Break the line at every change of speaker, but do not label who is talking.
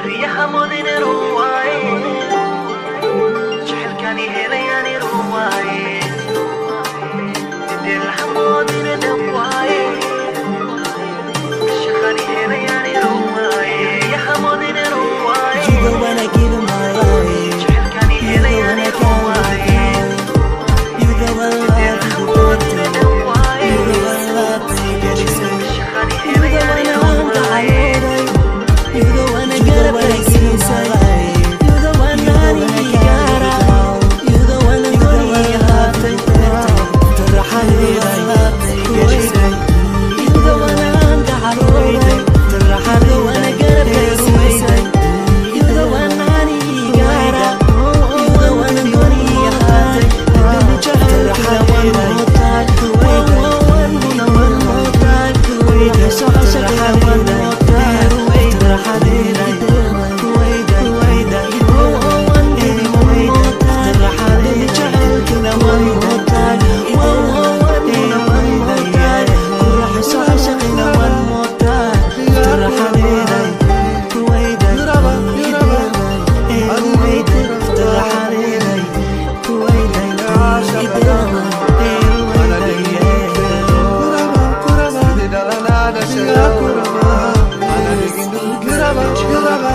ريح مودين رواي شحال كان يهلياني رواي ندير الحمودين دواي شحال يهلياني رواي ريح مودين رواي
You the one I give in my life.
شحال كان يهلياني رواي
You the one love you the better. You the one love me get it straight.
شحال
You the one
يهلياني
I want to
رواي
hide. You the one I gotta place inside. You the one I need gotta. You the one I'm gonna have to better. ترحلي love me get it straight. You the one I want to hide. ترحلي one I gotta place inside. You the one I need gotta. You the one I'm gonna have to better. ترحلي one more time. One more time. So I should have one more time.
Kuraba,